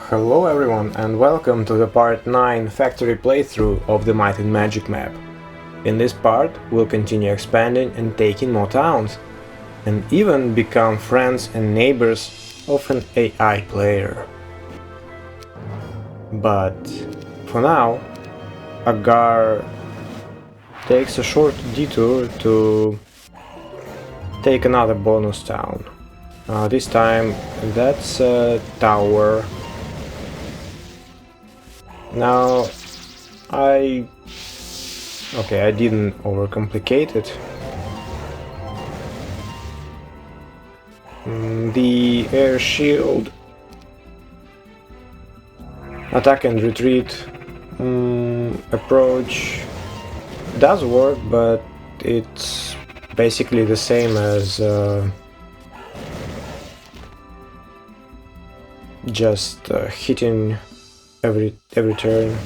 Hello everyone and welcome to the part 9 factory playthrough of the Might and Magic map. In this part we'll continue expanding and taking more towns, and even become friends and neighbors of an AI player. But for now, Agar takes a short detour to take another bonus town. This time that's a tower. Now, I didn't overcomplicate it. The air shield, attack and retreat approach does work, but it's basically the same as just hitting every turn.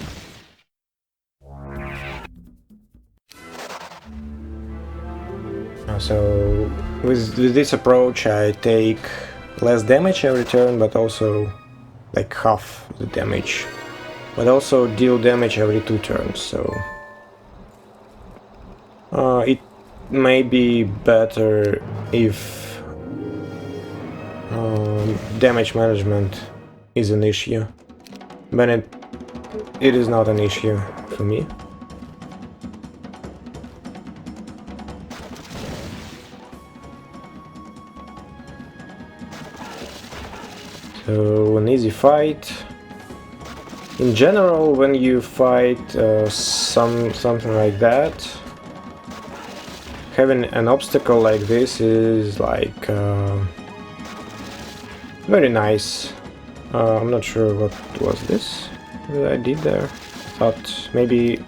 So with this approach I take less damage every turn, but also like half the damage, but also deal damage every 2 turns, so it may be better if damage management is an issue. But it is not an issue for me. So an easy fight. In general, when you fight something like that, having an obstacle like this is like very nice. I'm not sure what was this that I did there. Thought maybe...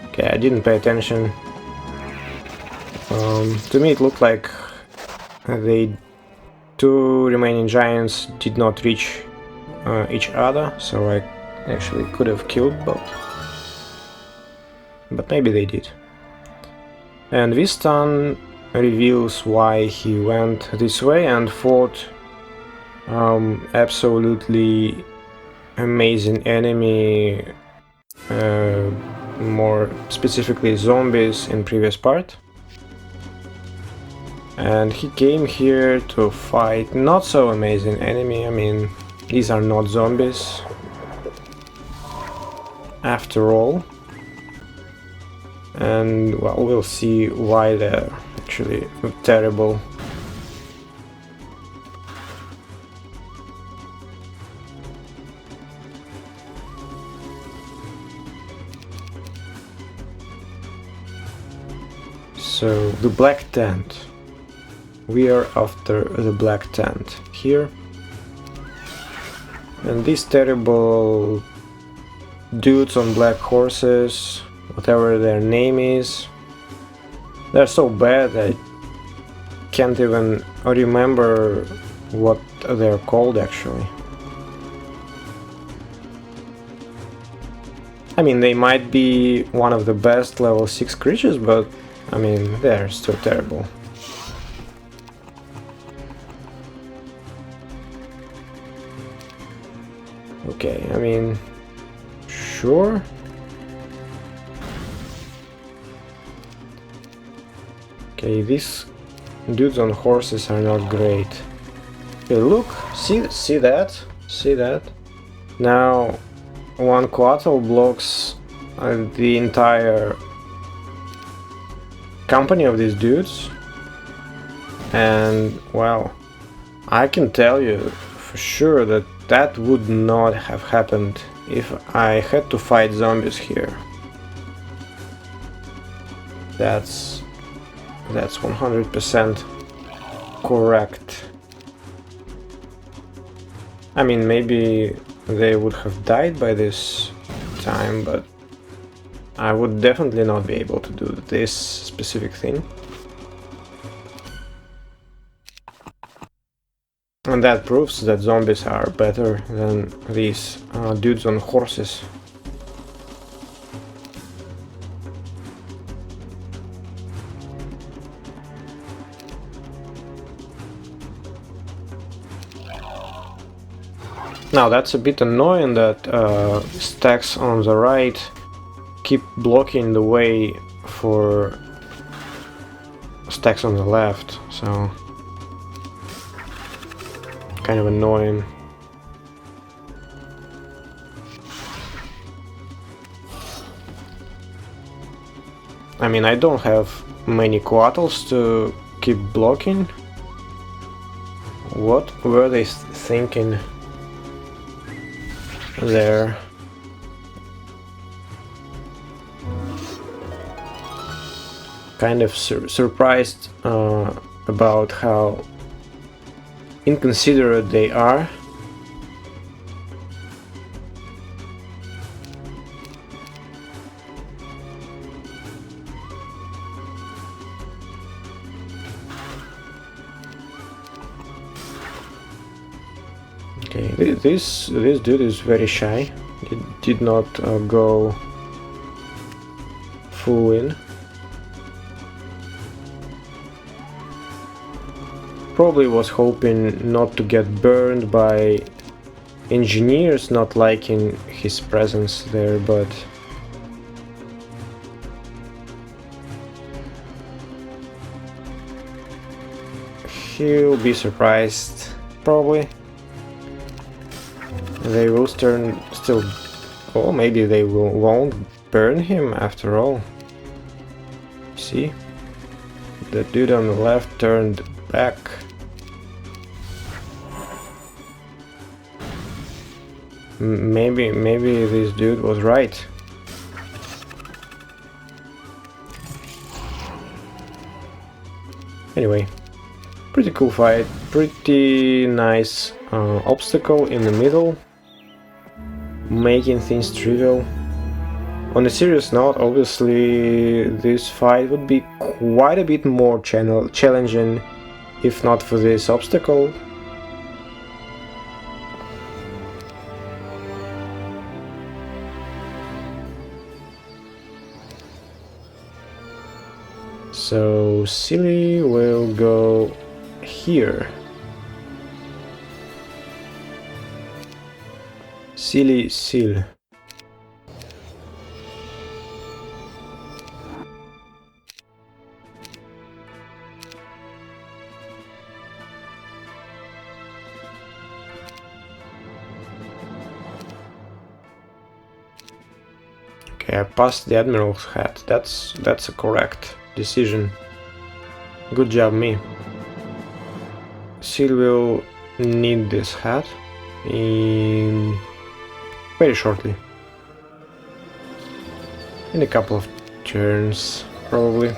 okay, I didn't pay attention. To me it looked like the 2 remaining giants did not reach each other, so I actually could have killed both. But maybe they did. And this turn reveals why he went this way and fought absolutely amazing enemy, more specifically zombies in previous part. And he came here to fight not so amazing enemy. I mean, these are not zombies after all. And well, we'll see why they're actually terrible. So, the black tent. We are after the black tent here. And these terrible dudes on black horses, whatever their name is, they're so bad I can't even remember what they're called actually. I mean, they might be one of the best level 6 creatures, but I mean, they're still terrible. Okay, I mean, sure. Okay, these dudes on horses are not great. Okay, look, see that? See that? Now, one couatl blocks the entire company of these dudes, and well, I can tell you for sure that that would not have happened if I had to fight zombies here. That's 100% correct. I mean, maybe they would have died by this time, but I would definitely not be able to do this specific thing. And that proves that zombies are better than these dudes on horses. Now that's a bit annoying that stacks on the right keep blocking the way for stacks on the left, so kind of annoying. I mean, I don't have many couatls to keep blocking. What were they thinking there? Kind of surprised about how inconsiderate they are. Okay, this dude is very shy. He did not go full in. Probably was hoping not to get burned by engineers not liking his presence there, but he'll be surprised, probably. They will still... Oh, maybe they won't burn him after all. See? The dude on the left turned back. Maybe this dude was right. Anyway, pretty cool fight, pretty nice obstacle in the middle, making things trivial. On a serious note, obviously this fight would be quite a bit more challenging if not for this obstacle. So Silly will go here. Silly Seal. Okay, I passed the Admiral's hat. That's a correct decision. Good job, me. Seal will need this hat in very shortly. In a couple of turns, probably.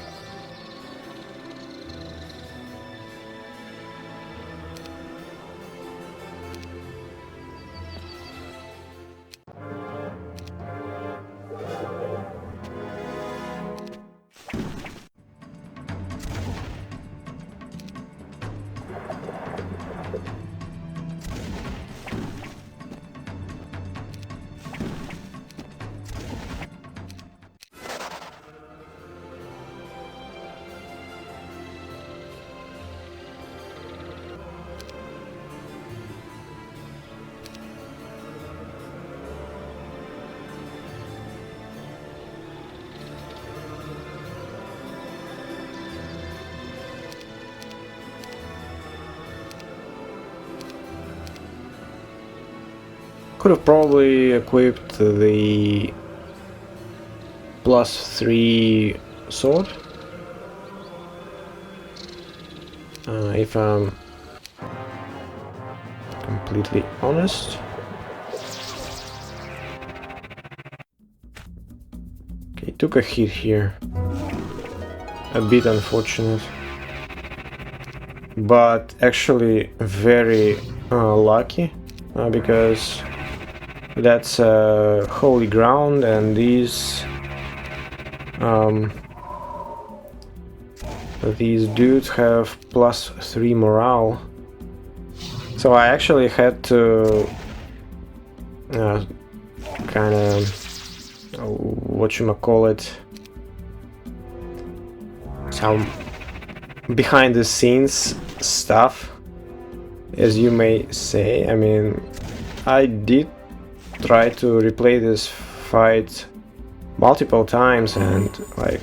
Could have probably equipped the +3 sword, if I'm completely honest. Okay, took a hit here. A bit unfortunate, but actually very lucky, because that's holy ground, and these dudes have +3 morale, so I actually had to kind of some behind the scenes stuff, as you may say. I mean, I did try to replay this fight multiple times, and like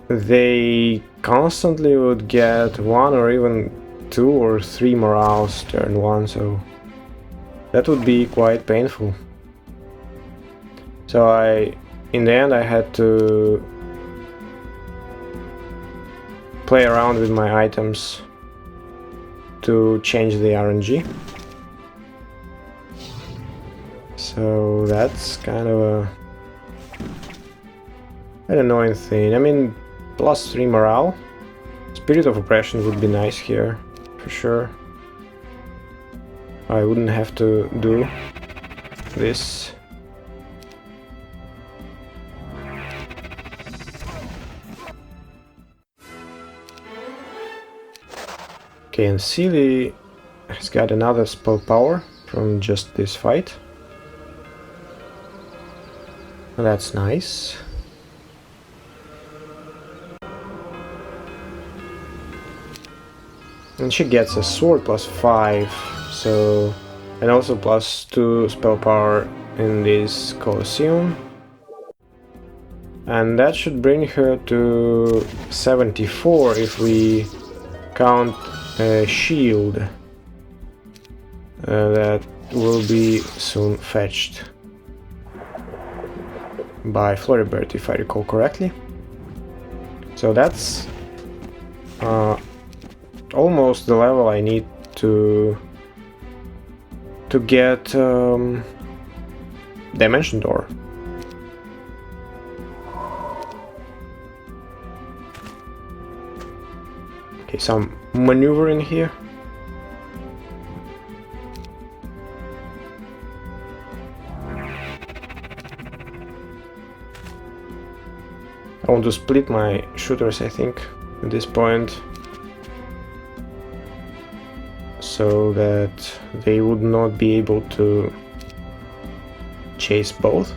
they constantly would get 1 or even 2 or 3 morals turn 1, so that would be quite painful. So in the end I had to play around with my items to change the RNG. So that's kind of an annoying thing. I mean, +3 morale. Spirit of Oppression would be nice here, for sure. I wouldn't have to do this. Okay, and Sealy has got another spell power from just this fight. That's nice. And she gets a sword +5, so, and also +2 spell power in this Colosseum. And that should bring her to 74 if we count a shield that will be soon fetched by Floribert, if I recall correctly. So that's almost the level I need to get Dimension Door. Okay, some maneuvering here. I want to split my shooters, I think, at this point, so that they would not be able to chase both.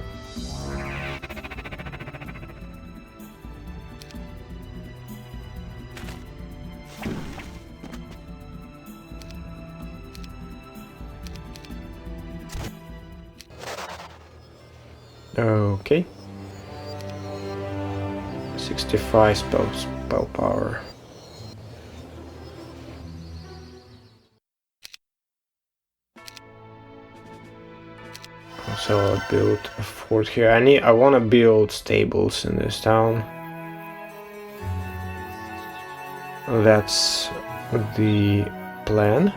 Okay. 65 spell power. So I'll build a fort here. I want to build stables in this town. That's the plan.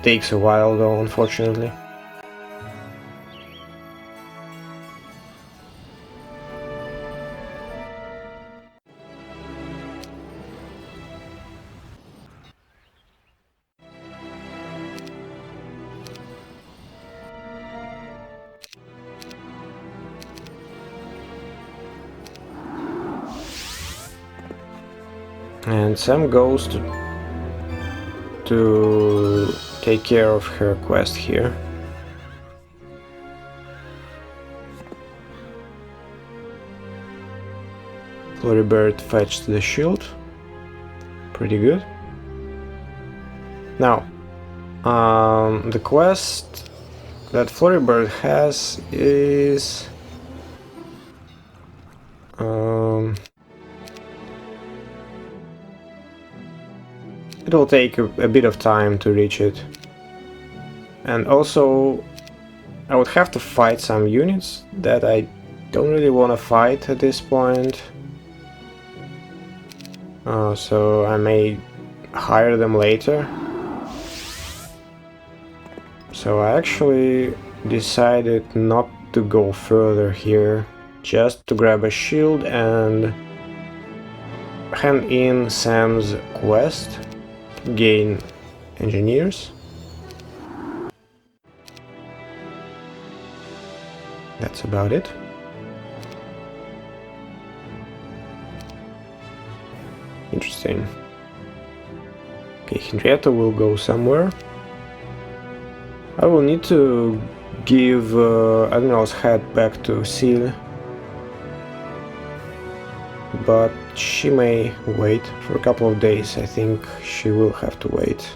Takes a while though, unfortunately. And Sam goes to take care of her quest here. Floribert fetched the shield. Pretty good. Now, the quest that Floribert has is it will take a bit of time to reach it, and also I would have to fight some units that I don't really want to fight at this point, so I may hire them later. So I actually decided not to go further here, just to grab a shield and hand in Sam's quest, gain engineers. That's about it. Interesting. Okay, Henrietta will go somewhere. I will need to give Admiral's hat back to Seal, but she may wait for a couple of days. I think she will have to wait.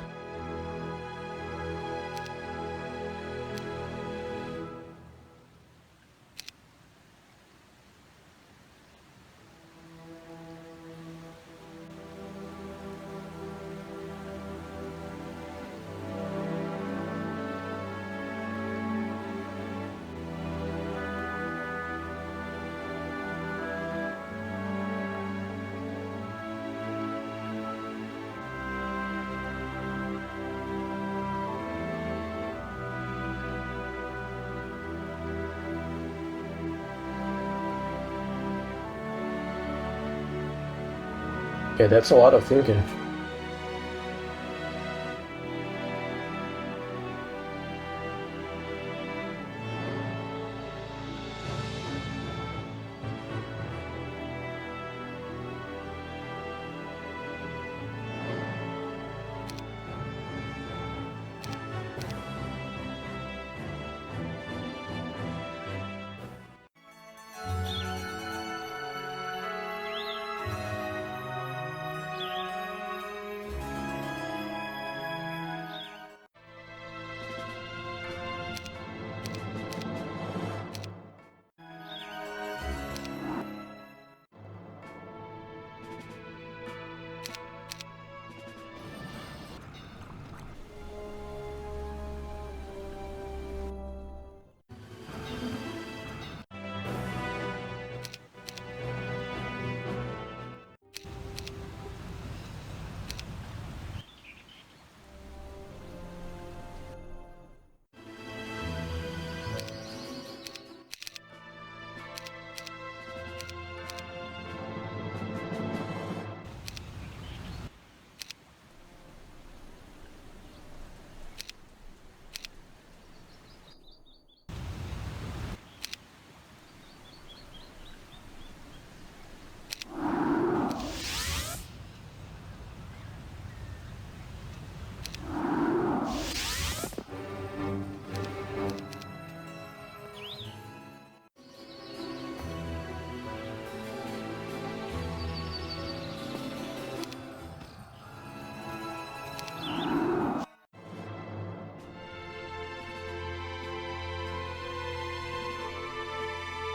Okay, that's a lot of thinking.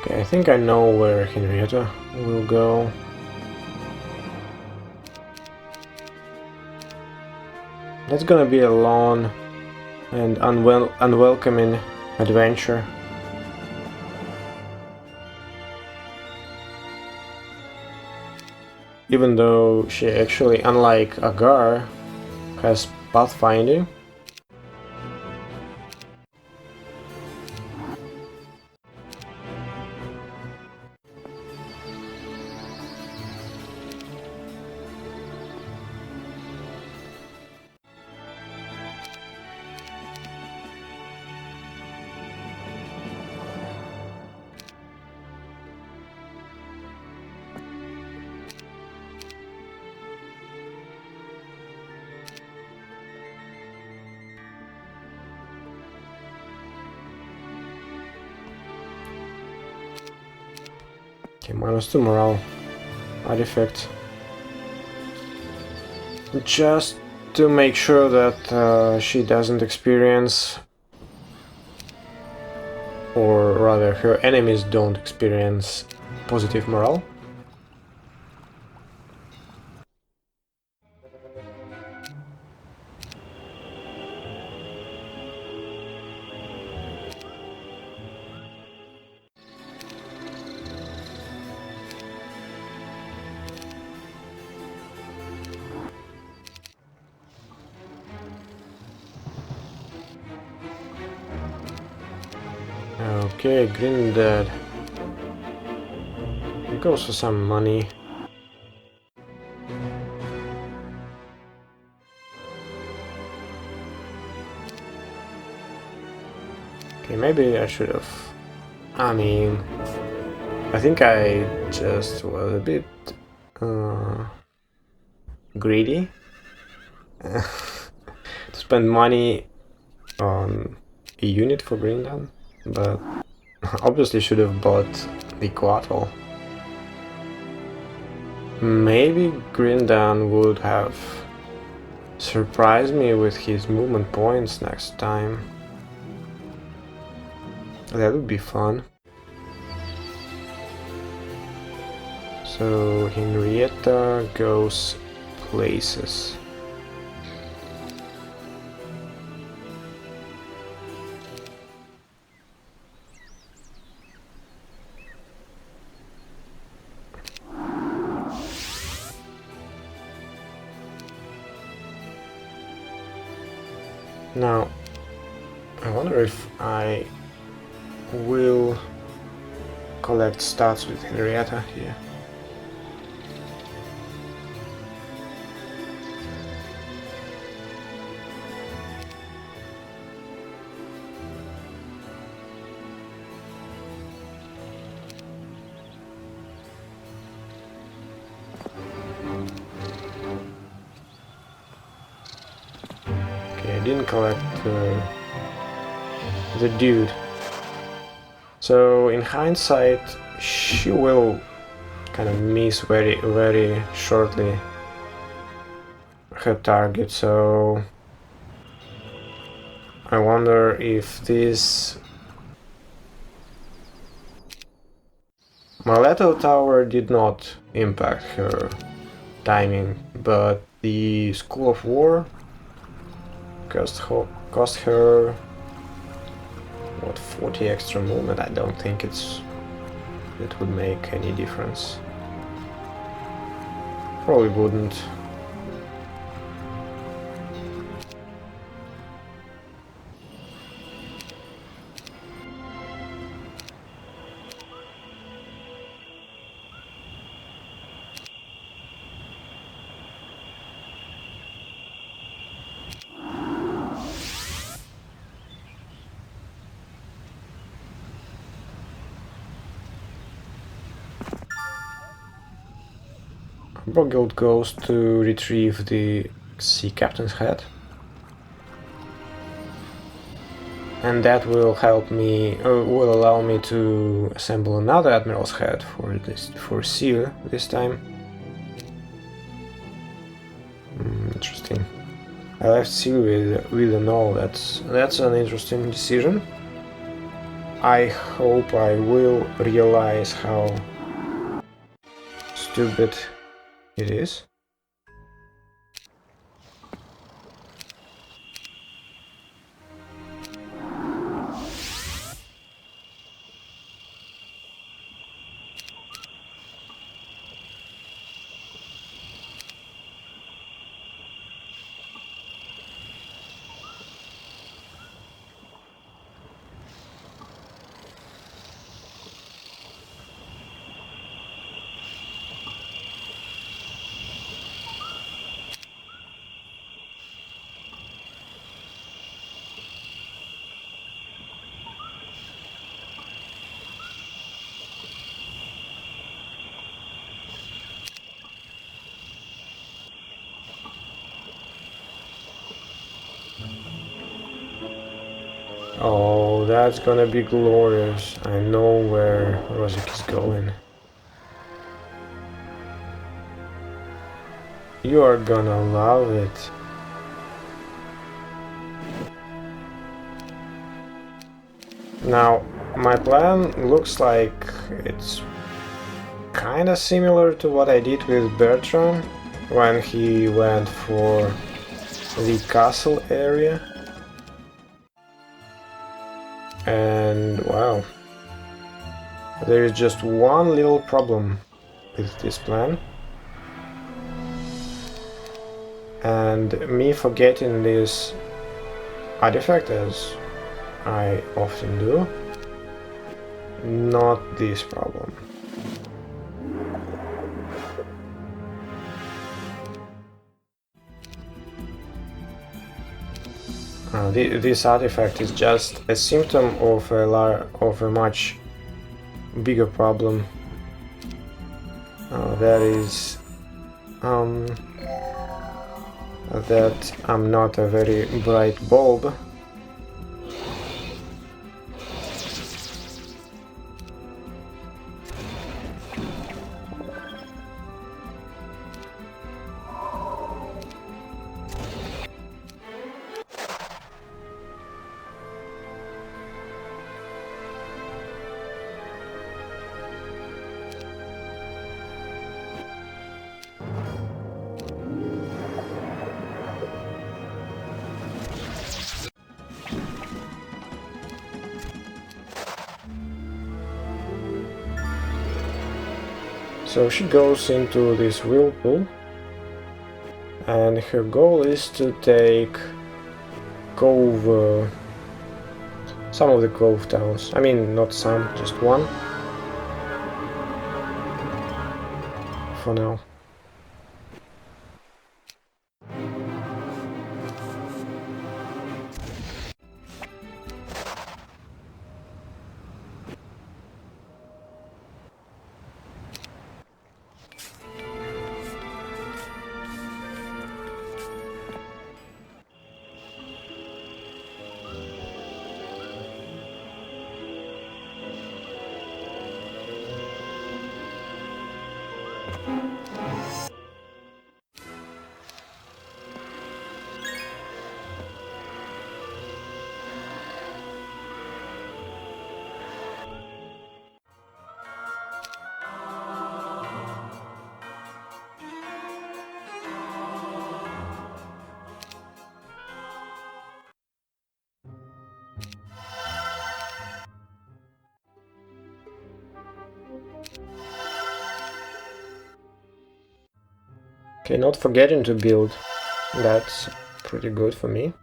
Okay, I think I know where Henrietta will go. That's gonna be a long and unwelcoming adventure. Even though she actually, unlike Agar, has pathfinding. Okay, -2 morale artifact. Just to make sure that she doesn't experience, or rather her enemies don't experience, positive morale. Okay, Green Dead. It goes for some money. Okay, maybe I should have. I mean, I think I just was a bit greedy to spend money on a unit for Green Dead, but obviously should have bought the couatl. Maybe Grindan would have surprised me with his movement points next time. That would be fun. So Henrietta goes places. Now, I wonder if I will collect stats with Henrietta here. didn't collect the dude. So in hindsight, she will kind of miss very shortly her target. So I wonder if this Marletto Tower did not impact her timing, but the School of War cost her what, 40 extra movement. I don't think it would make any difference. Probably wouldn't. Broghild goes to retrieve the sea captain's head, and that will help me, or will allow me to assemble another admiral's head for Seal this time. Interesting. I left Seal with a no. That's an interesting decision. I hope I will realize how stupid it is. Oh, that's gonna be glorious. I know where Rosic is going. You are gonna love it. Now, my plan looks like it's kinda similar to what I did with Bertrand when he went for the castle area. And wow, there is just one little problem with this plan, and me forgetting this artifact, as I often do, not this problem. This artifact is just a symptom of a much bigger problem. That is that I'm not a very bright bulb. So she goes into this whirlpool, and her goal is to take Cove, some of the Cove towns. I mean, not some, just one. For now. Okay, not forgetting to build. That's pretty good for me.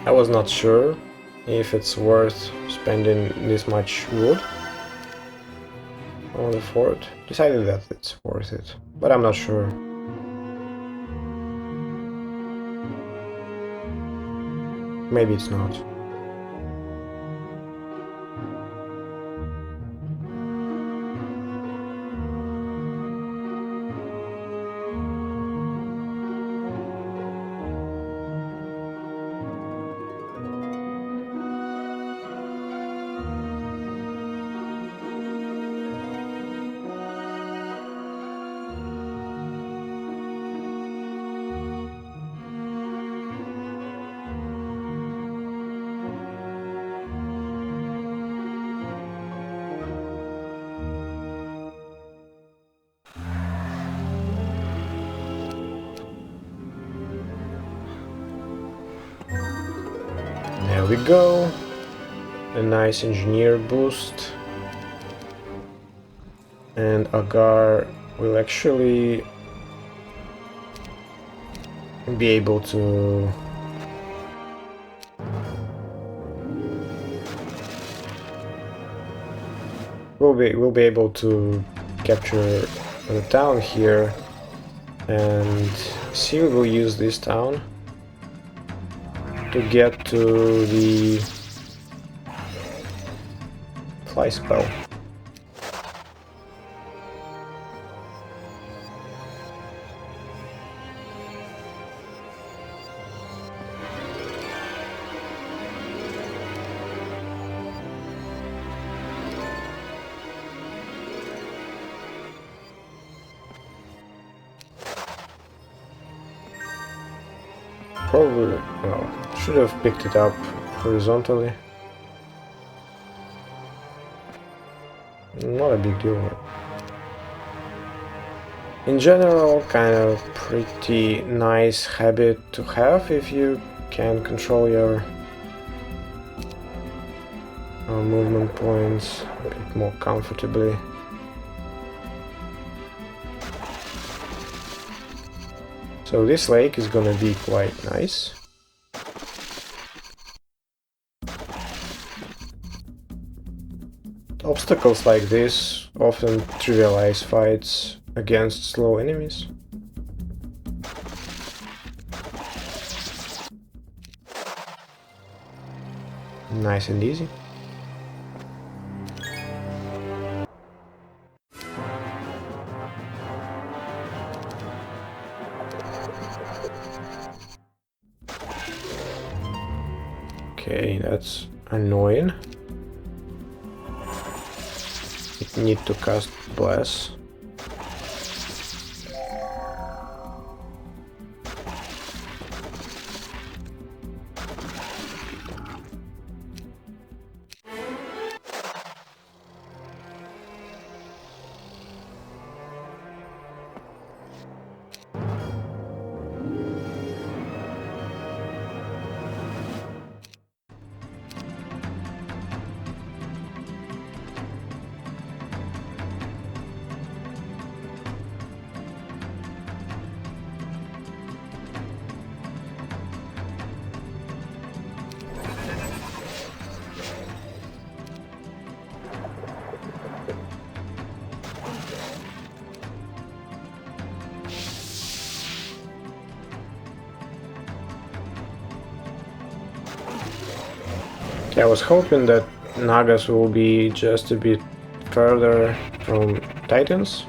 I was not sure if it's worth spending this much wood on the fort. Decided that it's worth it, but I'm not sure. Maybe it's not. There we go. A nice engineer boost. And Agar will actually be able to we'll be able to capture the town here, and Seal will use this town to get to the fly spell. Probably, well, should have picked it up horizontally. Not a big deal. In general, kind of pretty nice habit to have if you can control your movement points a bit more comfortably. So this lake is gonna be quite nice. Obstacles like this often trivialize fights against slow enemies. Nice and easy. Okay, that's annoying. It need to cast Bless. I was hoping that Nagas will be just a bit further from Titans.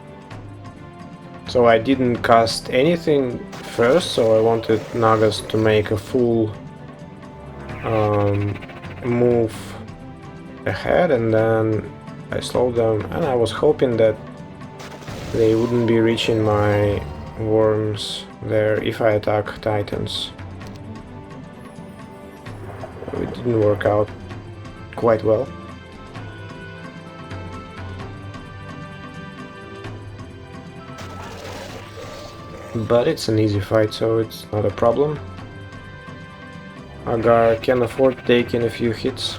So I didn't cast anything first, so I wanted Nagas to make a full move ahead, and then I slowed them, and I was hoping that they wouldn't be reaching my worms there if I attack Titans. didn't work out quite well. But it's an easy fight, so it's not a problem. Agar can afford taking a few hits.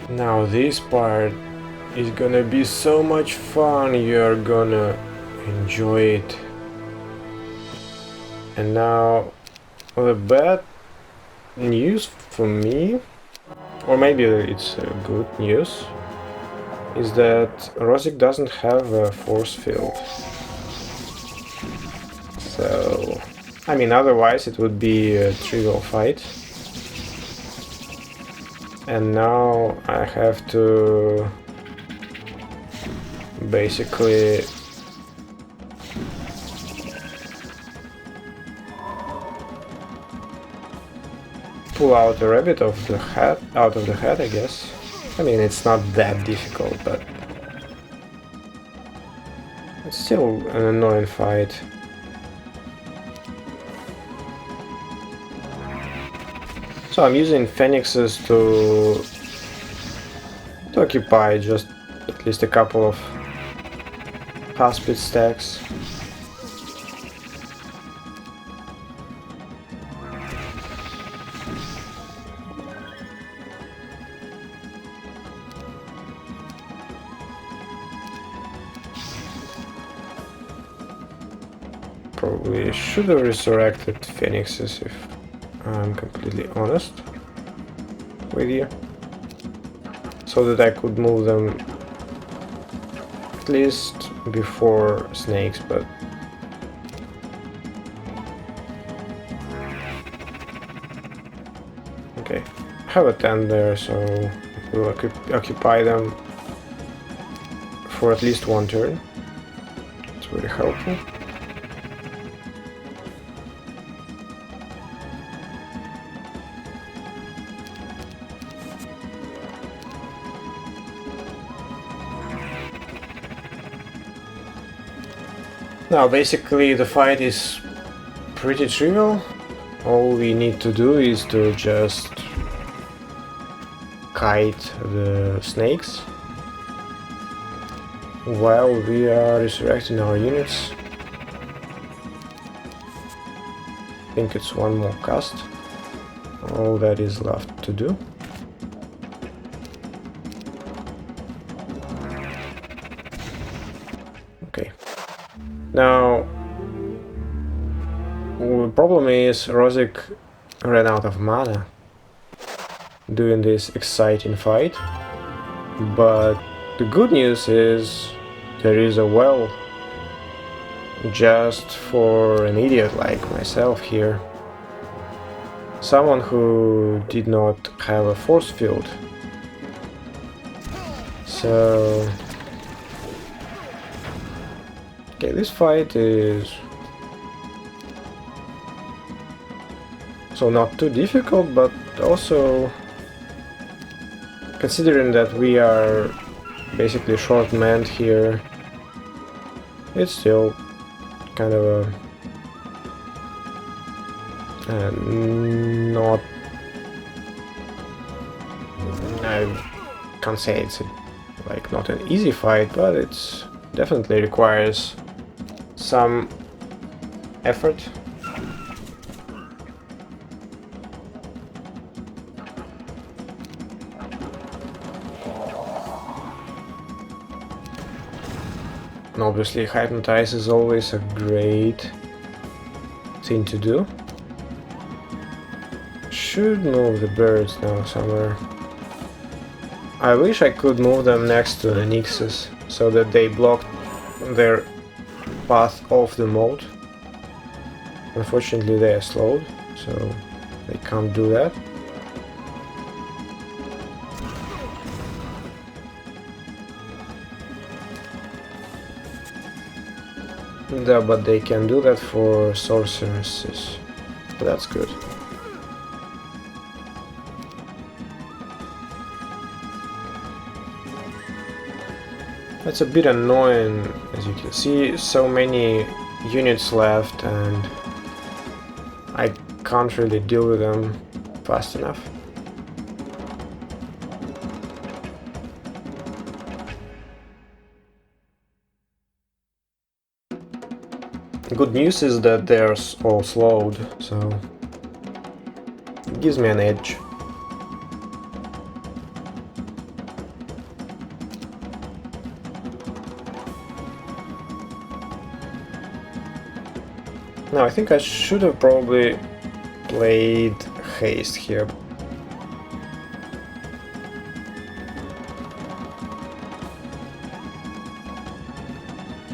Now this part is gonna be so much fun, you're gonna enjoy it. And now the bad news for me, or maybe it's good news, is that Rosic doesn't have a force field. So, I mean, otherwise it would be a trivial fight. And now I have to basically pull out a rabbit out of the hat, I guess. I mean, it's not that difficult, but it's still an annoying fight. So I'm using phoenixes to occupy just at least a couple of Haspid stacks. Probably should have resurrected phoenixes if I'm completely honest with you, so that I could move them at least before snakes, but okay, I have a 10 there, so we'll occupy them for at least one turn. It's very helpful. Now basically the fight is pretty trivial. All we need to do is to just kite the snakes while we are resurrecting our units. I think it's one more cast. All that is left to do. Okay. Now, the problem is Rosic ran out of mana doing this exciting fight, but the good news is there is a well just for an idiot like myself here, someone who did not have a force field. So okay, this fight is so not too difficult, but also considering that we are basically short-manned here, it's still kind of a not, I can't say it's like not an easy fight, but it's definitely requires some effort. And obviously Hypnotize is always a great thing to do. Should move the birds now somewhere. I wish I could move them next to the Nixes, so that they block their path off the moat. Unfortunately they are slowed, so they can't do that. Yeah, but they can do that for sorceresses. That's good. That's a bit annoying, as you can see, so many units left and I can't really deal with them fast enough. Good news is that they're all slowed, so it gives me an edge. Now I think I should have probably played haste here.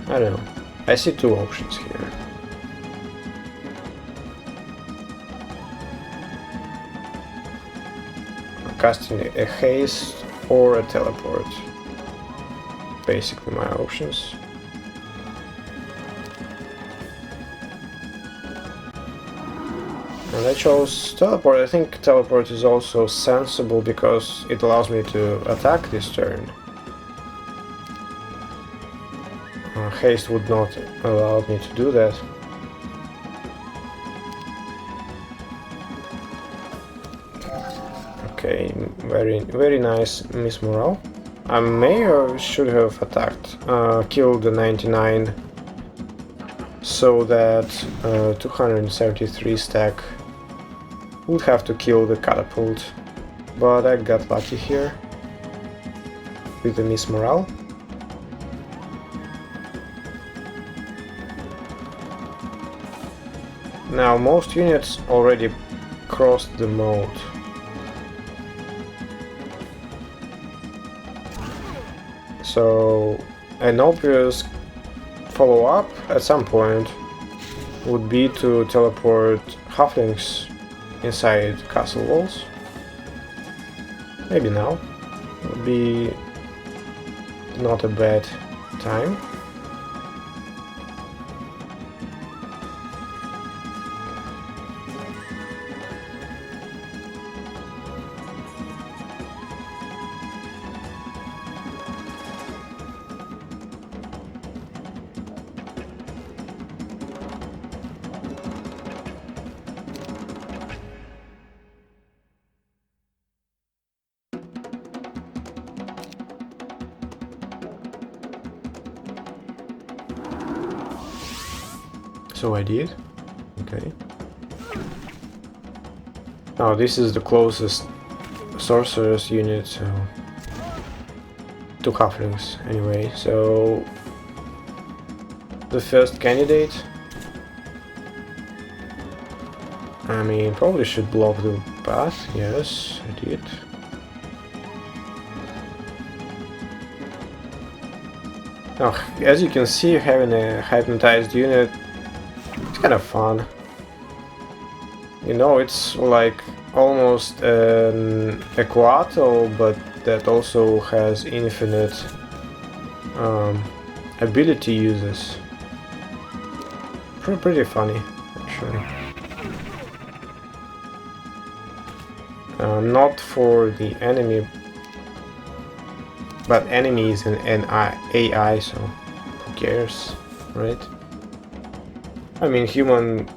I don't know. I see two options here. Casting a haste or a teleport. Basically my options. And I chose teleport. I think teleport is also sensible because it allows me to attack this turn. Haste would not allow me to do that. Okay, very nice Miss Morale. I may or should have attacked, killed the 99 so that 273 stack would have to kill the catapult, but I got lucky here with the Miss Morale. Now most units already crossed the moat. So an obvious follow-up at some point would be to teleport halflings inside castle walls. Maybe now would be not a bad time. So I did. Okay. Now this is the closest sorcerer's unit, so two halflings anyway. So the first candidate, I mean, probably should block the path. Yes, I did. Now, as you can see, having a hypnotized unit, it's kind of fun. You know, it's like almost a couatl, but that also has infinite ability uses. Pretty funny, actually. Not for the enemy, but enemy is an AI, so who cares, right? I mean, human...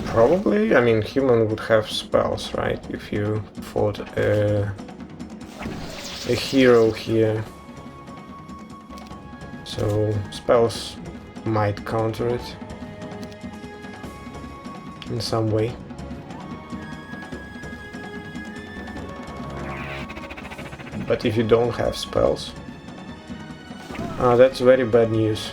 Probably, I mean, human would have spells, right? If you fought a hero here. So, spells might counter it in some way. But if you don't have spells, that's very bad news.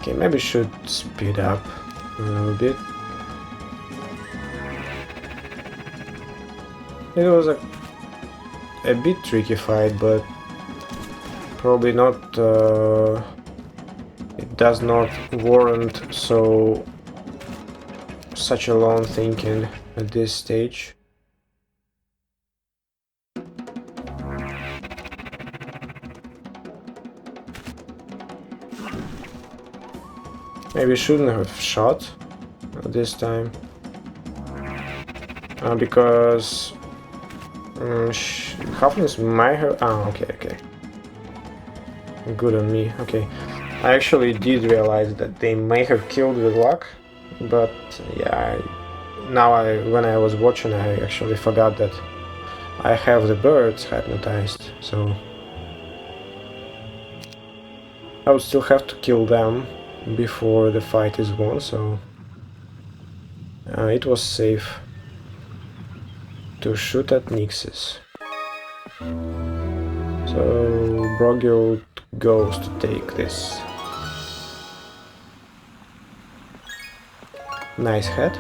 Okay, maybe should speed up a little bit. It was a bit tricky fight, but probably not. It does not warrant such a long thinking at this stage. Maybe shouldn't have shot this time because halflings might have. Ah, okay. Good on me. Okay, I actually did realize that they may have killed with luck, but yeah, when I was watching, I actually forgot that I have the birds hypnotized, so I would still have to kill them before the fight is won, so it was safe to shoot at Nixes. So Broghild goes to take this. Nice head.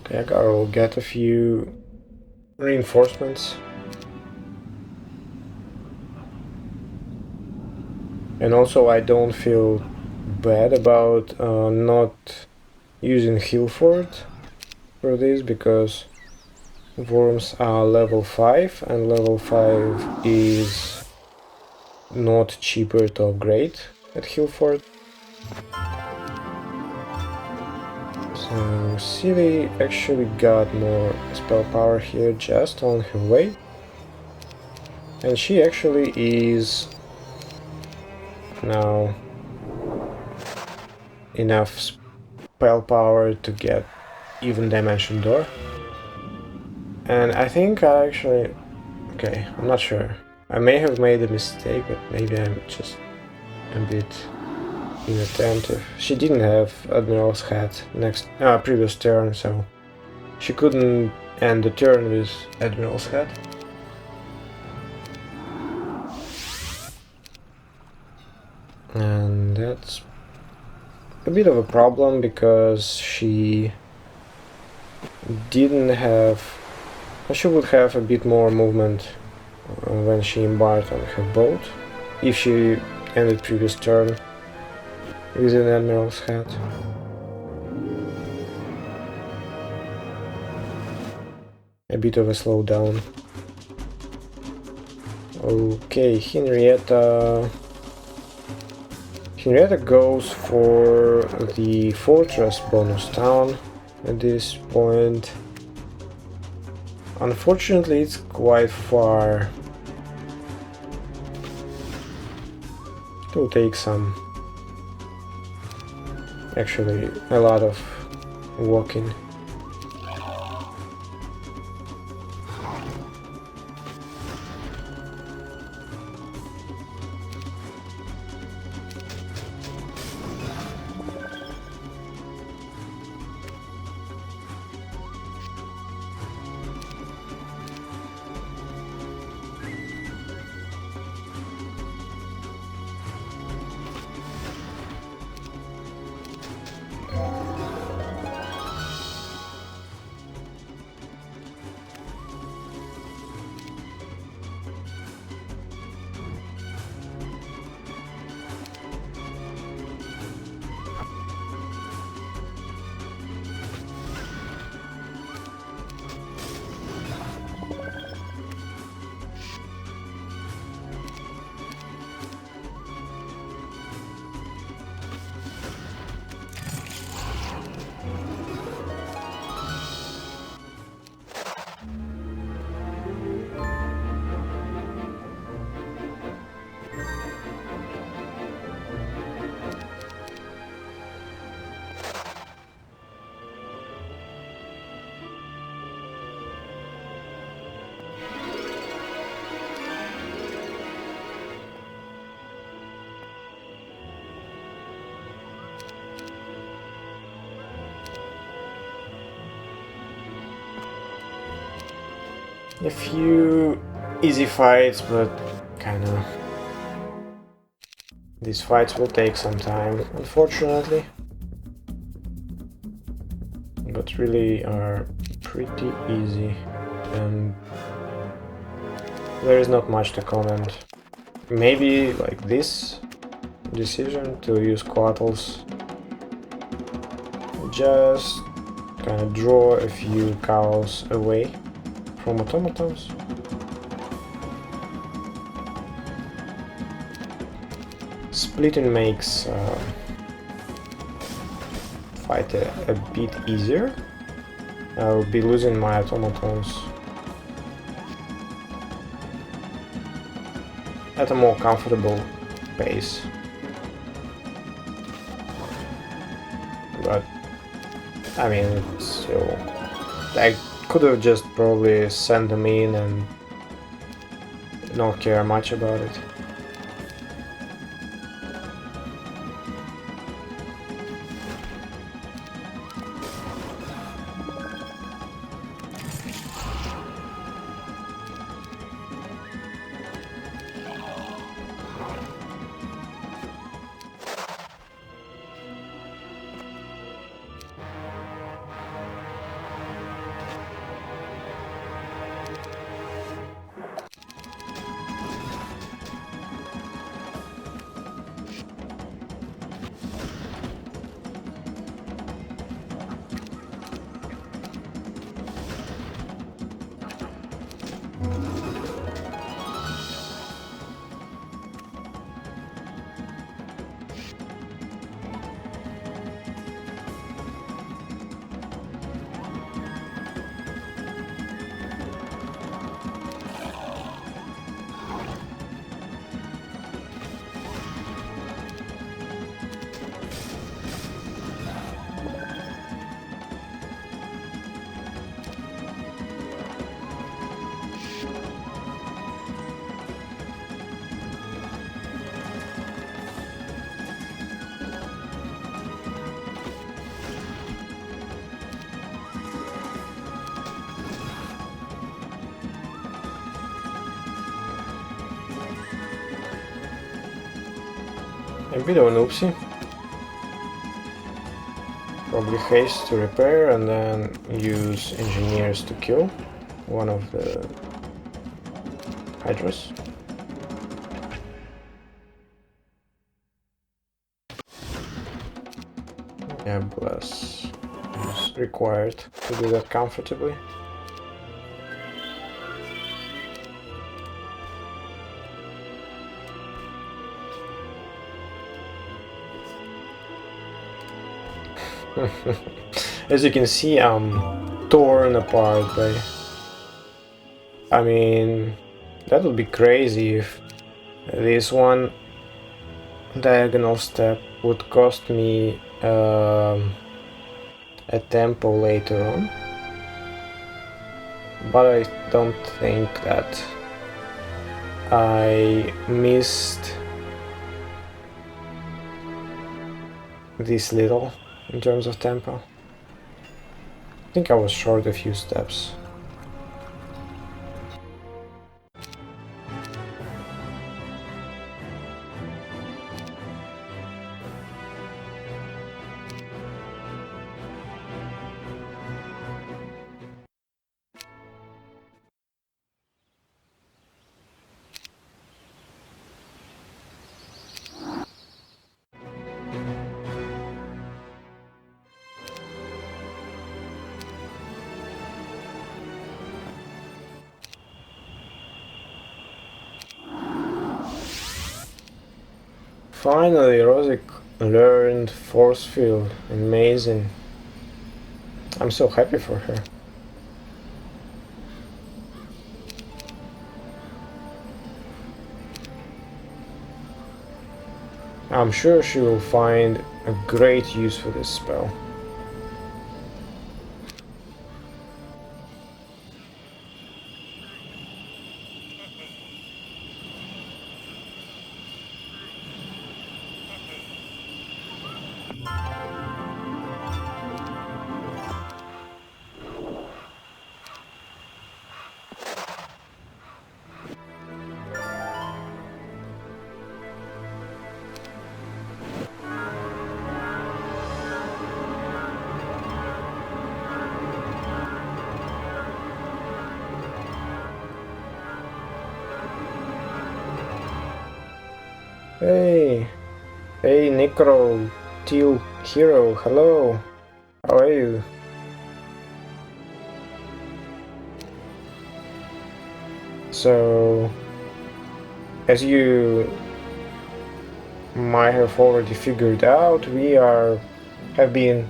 Okay, I'll get a few reinforcements. And also I don't feel bad about not using Hilford for this, because worms are level 5 and level 5 is not cheaper to upgrade at Hilford. So Silly actually got more spell power here just on her way, and she actually is now enough spell power to get even dimension door. And I think I actually... okay, I'm not sure. I may have made a mistake, but maybe I'm just a bit inattentive. She didn't have Admiral's hat previous turn, so she couldn't end the turn with Admiral's hat. And that's a bit of a problem, because she didn't have... she would have a bit more movement when she embarked on her boat, if she ended previous turn with an Admiral's hat. A bit of a slowdown. Okay, Henrietta goes for the fortress bonus town at this point. Unfortunately, it's quite far. It will take actually a lot of walking. a few easy fights, but kinda... These fights will take some time, unfortunately. But really are pretty easy, and there is not much to comment. Maybe like this decision to use couatls, just kind of draw a few cows away from automatons. Splitting makes fight a bit easier. I'll be losing my automatons at a more comfortable pace. But I mean, it's still... I could have just probably sent them in and not care much about it. A bit of an oopsie. Probably haste to repair and then use engineers to kill one of the hydras. Yeah, bless is required to do that comfortably. As you can see, I'm torn apart by... I mean, that would be crazy if this one diagonal step would cost me a tempo later on. But I don't think that I missed this little in terms of tempo. I think I was short a few steps. Finally, Rosic learned forcefield. Amazing. I'm so happy for her. I'm sure she will find a great use for this spell. Hey, hey, Necro, Teal Hero, hello. How are you? So, as you might have already figured out, we have been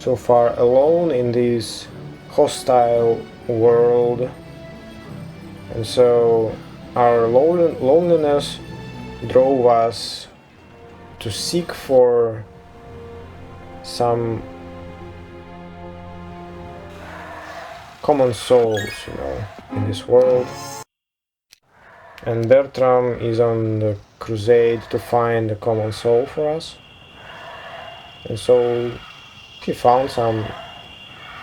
so far alone in this hostile world, and so our loneliness drove us to seek for some common souls, in this world. And Bertram is on the crusade to find a common soul for us. And so he found some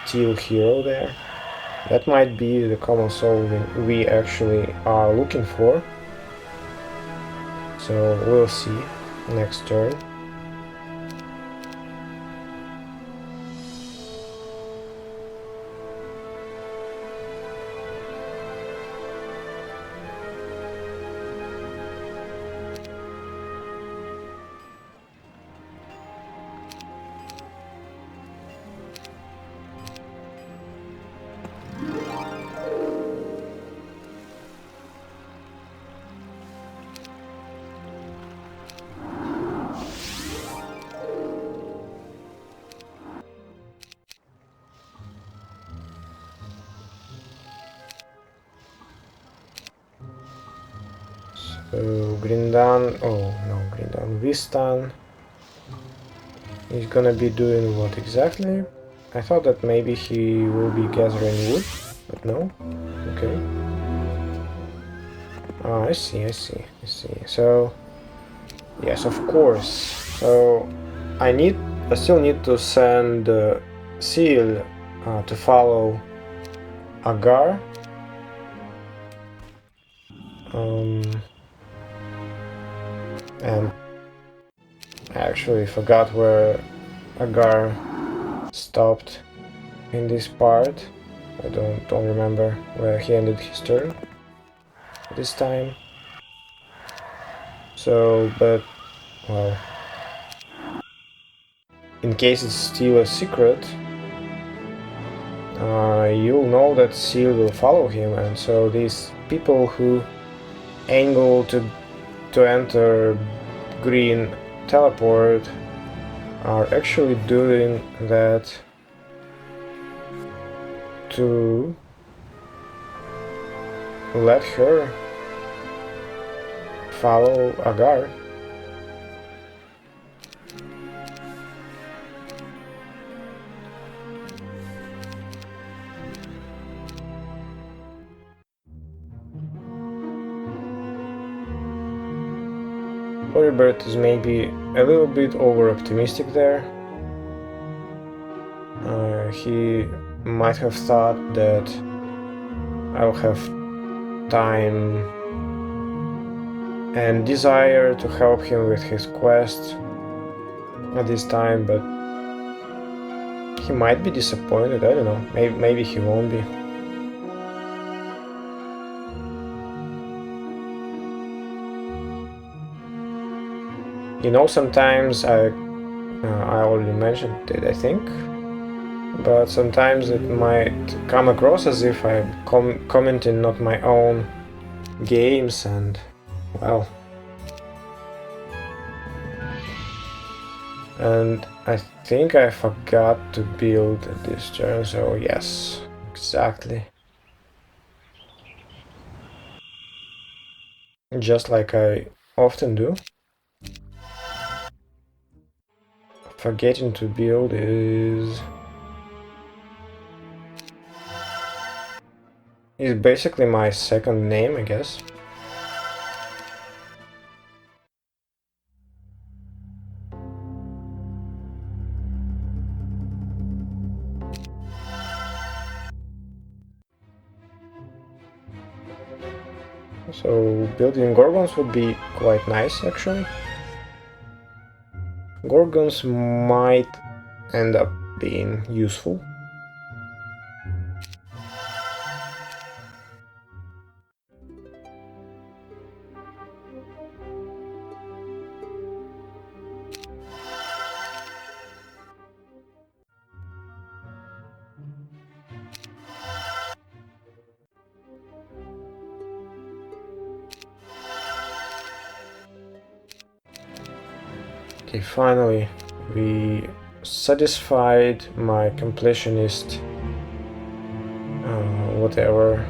teal hero there. That might be the common soul we actually are looking for. So we'll see next turn. So Grindan Vistan is gonna be doing what exactly? I thought that maybe he will be gathering wood, but no. Okay. Oh, I see. So, yes, of course. So, I still need to send Seal to follow Agar. And I actually forgot where Agar stopped in this part. I don't remember where he ended his turn this time. So, but well, in case it's still a secret, you'll know that Seal will follow him, and so these people who angle to enter green teleport are actually doing that to let her follow Agar. Oribert is maybe a little bit over-optimistic there. He might have thought that I'll have time and desire to help him with his quest at this time, but he might be disappointed. I don't know. Maybe he won't be. Sometimes I already mentioned it, I think, but sometimes it might come across as if I'm commenting not my own games, and well, and I think I forgot to build this turn, so yes, exactly. Just like I often do. Forgetting to build is basically my second name, I guess. So building Gorgons would be quite nice, actually. Gorgons might end up being useful. Okay, finally we satisfied my completionist whatever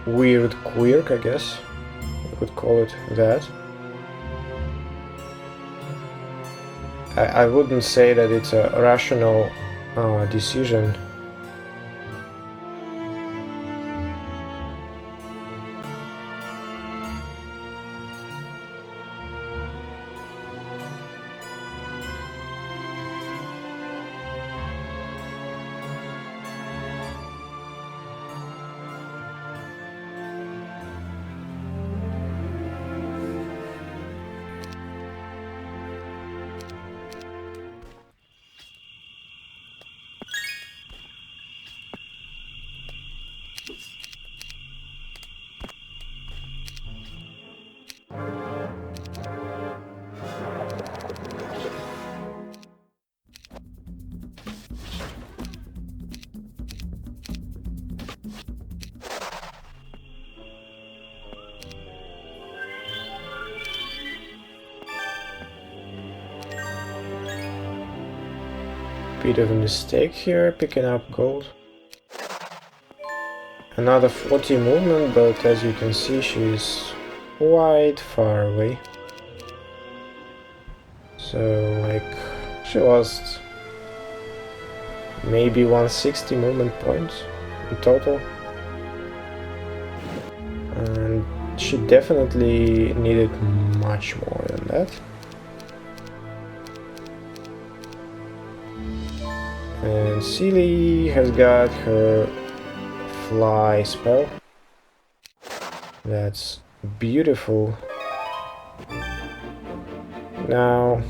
weird quirk, I guess you could call it that. I wouldn't say that it's a rational decision. Bit of a mistake here, picking up gold. Another 40 movement, but as you can see she's quite far away. So like she lost maybe 160 movement points in total. And she definitely needed much more than that. And Sealy has got her fly spell. That's beautiful. Now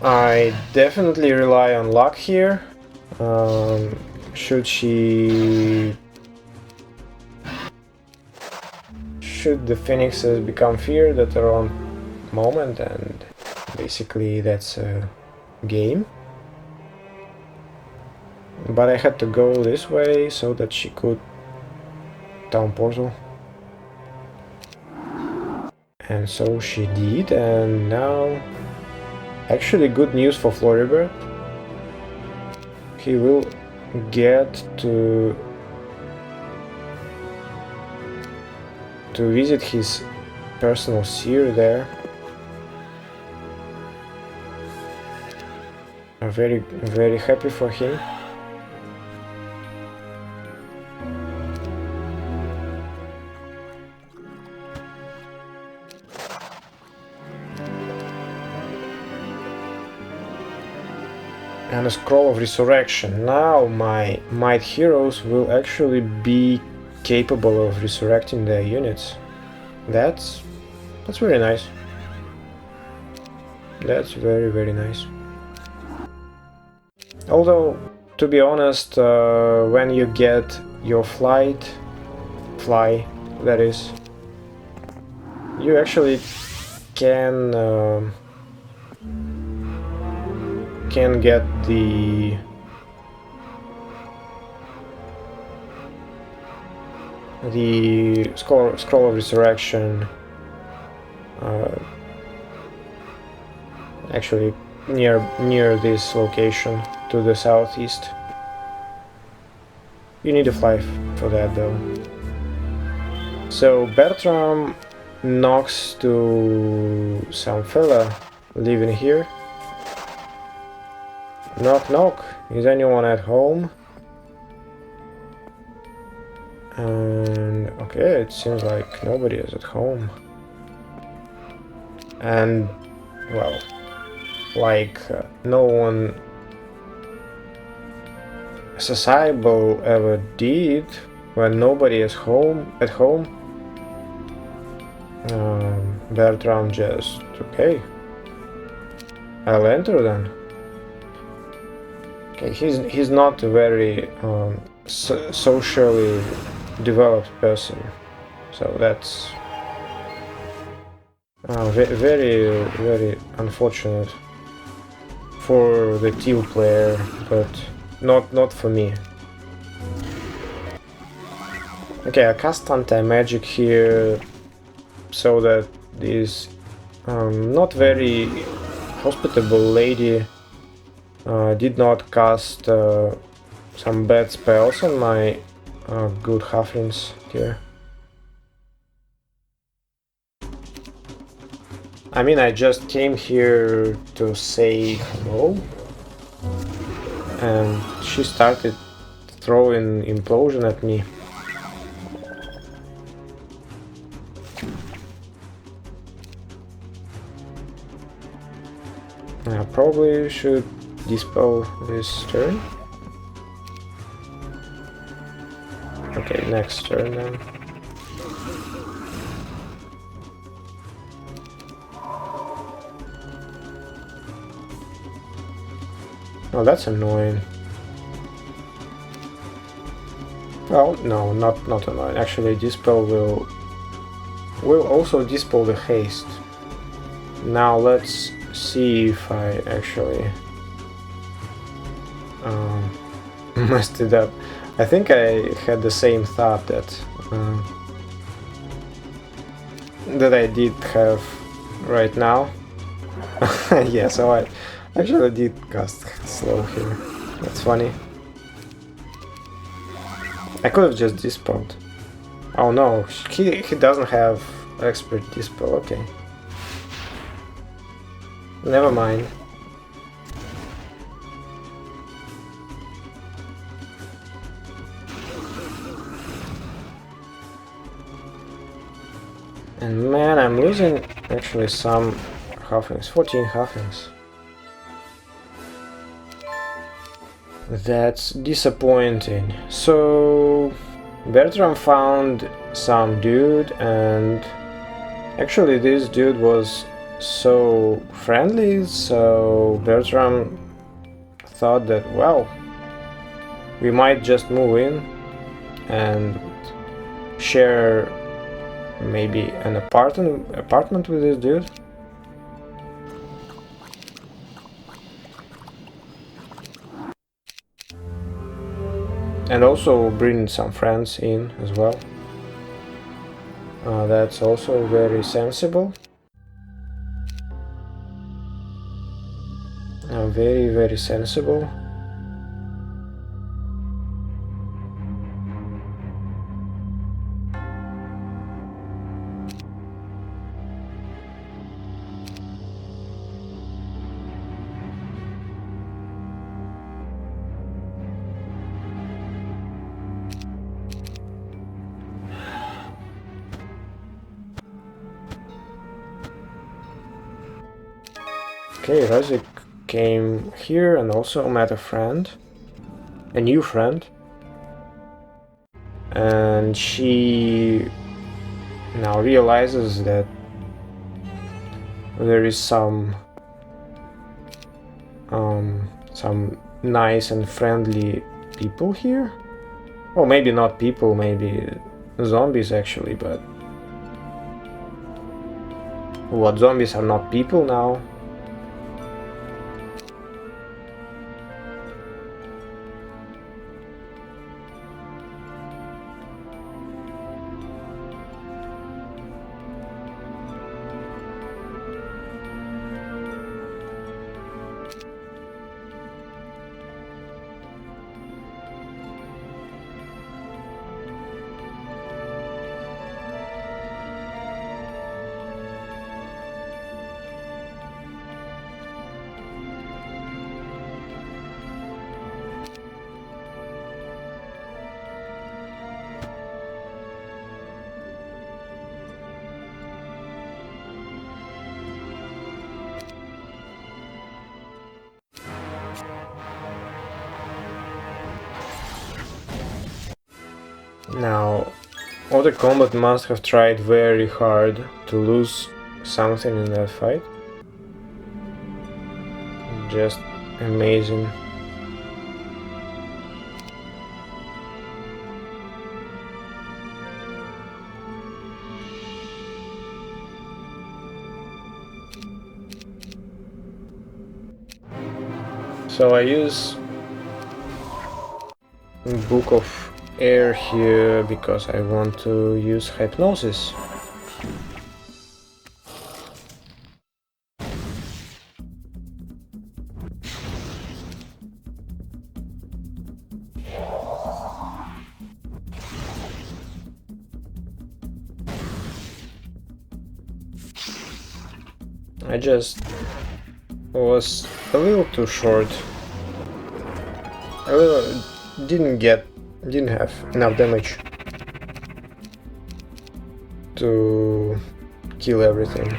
I definitely rely on luck here. Should the phoenixes become feared at the wrong moment, and basically that's a game. But I had to go this way so that she could town portal. And so she did, and now actually good news for Floribert. He will get to visit his personal seer there. I'm very happy for him. And a scroll of resurrection. Now my might heroes will actually be capable of resurrecting their units. That's very nice. That's very nice. Although, to be honest, when you get your fly, that is, you actually can get the scroll of resurrection actually near this location to the southeast. You need a fly for that though. So Bertram knocks to some fella living here. Knock knock, is anyone at home? And okay, it seems like nobody is at home. And well, like no one sociable ever did when nobody is at home. Bertram just, okay, I'll enter then. Okay, he's not a very socially developed person, so that's very unfortunate for the teal player, but not for me. Okay, I cast anti-magic here so that this not very hospitable lady did not cast some bad spells on my good halflings here. I mean, I just came here to say hello, and she started throwing implosion at me. I probably should dispel this turn. Okay, next turn then. Oh, that's annoying. Well, no, not annoying. Actually, dispel will also dispel the haste. Now let's see if I actually messed it up. I think I had the same thought that I did have right now. Yeah, so I actually did cast slow here. That's funny. I could have just dispelled. Oh no, he doesn't have expert dispel. Okay. Never mind. And man, I'm losing actually some halflings, 14 halflings. That's disappointing. So Bertram found some dude, and actually this dude was so friendly, so Bertram thought that, well, we might just move in and share maybe an apartment with this dude. And also bring some friends in as well. That's also very sensible. Very, very sensible. Okay, Rosic came here and also met a friend, a new friend, and she now realizes that there is some nice and friendly people here. Well, maybe not people, maybe zombies actually, but what, zombies are not people now? Now, other combat must have tried very hard to lose something in that fight. Just amazing. So I use Book of Air here because I want to use Hypnosis. I just was a little too short. Didn't have enough damage to kill everything.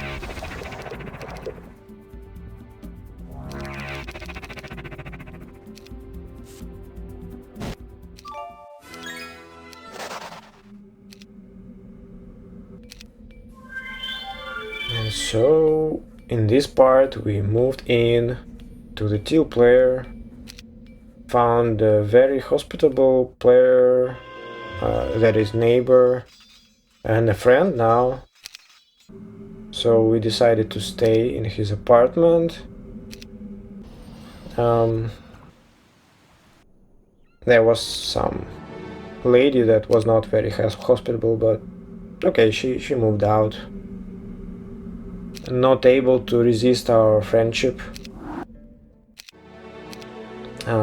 And so in this part we moved in to the teal player, found a very hospitable player that is neighbor and a friend now. So we decided to stay in his apartment. There was some lady that was not very hospitable, but okay, she moved out. Not able to resist our friendship.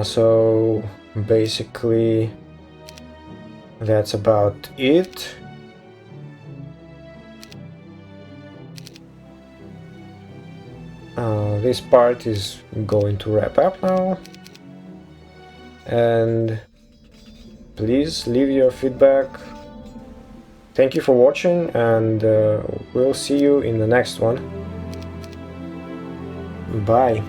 So basically that's about it. This part is going to wrap up now, and please leave your feedback. Thank you for watching, and we'll see you in the next one. Bye.